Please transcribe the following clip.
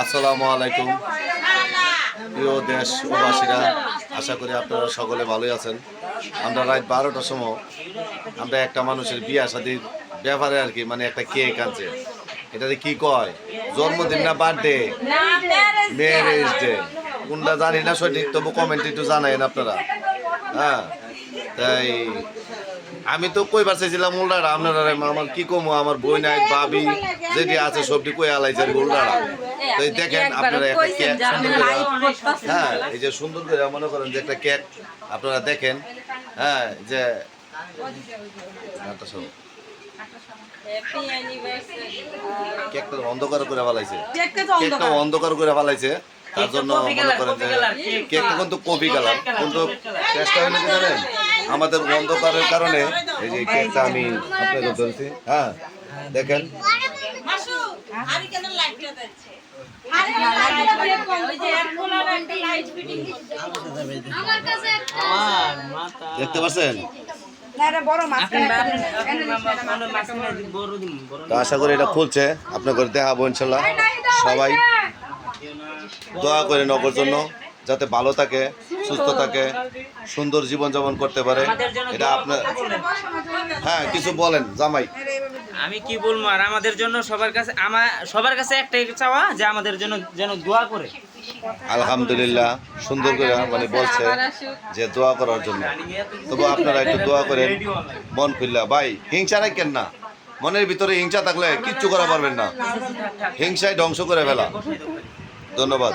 আসসালামু আলাইকুম প্রিয় দেশবাসীরা, আশা করি আপনারা সকলে ভালোই আছেন। আমরা রাত 12টার সময় আমরা একটা মানুষের বিয়া শাদীর ব্যাপারে আর কি, মানে একটা কেক আনছে। এটাতে কি কয়, জন্মদিন না বার্থডে, ম্যারেজ ডে, কোনটা জানি না সঠিক, তবু কমেন্ট একটু জানাইন আপনারা। হ্যাঁ, তাই আমি তো কইবার চাইছিলাম উল্টাটা, আপনারা আমার কি কমো, আমার বই নাই ভাবি যেটি আছে সবটি কই আলাইছে উল্টাটা। তো এই দেখেন আপনারা একটা কেক সুন্দর করে, হ্যাঁ এই যে সুন্দর করে মনে করেন যে একটা কেক আপনারা দেখেন। হ্যাঁ, যে কেকটা অন্ধকার করে ফেলাইছে, কেকটা অন্ধকার করে ফেলাইছে। তার জন্য মনে করেন যে কেকটা কিন্তু কফি কালার, কিন্তু চেষ্টা হলে কি জানেন, আমাদের অন্ধকারের কারণে এই যে কেকটা আমি আপনাদের ধরছি। হ্যাঁ দেখেন, দেখতে পাচ্ছেন। তো আশা করি এটা খুলছে, আপনাদের দেখাবো ইনশাল্লাহ। সবাই দোয়া করে নগর জন্য, যাতে ভালো থাকে, সুস্থ থাকে, সুন্দর জীবনযাপন করতে পারে। এটা আপনার, হ্যাঁ কিছু বলেন জামাই। আমি কি বলবো আর, আমাদের জন্য সবার কাছে একটাই চাওয়া যে আমাদের জন্য যেন দোয়া করে। আলহামদুলিল্লাহ, সুন্দর করে মানে বলছে যে দোয়া করার জন্য। তবু আপনারা একটু দোয়া করেন মন খুললা। ভাই হিংসা রাখেন না, মনের ভিতরে হিংসা থাকলে কিচ্ছু করা পারবেন না, হিংসায় ধ্বংস করে ফেলা। ধন্যবাদ।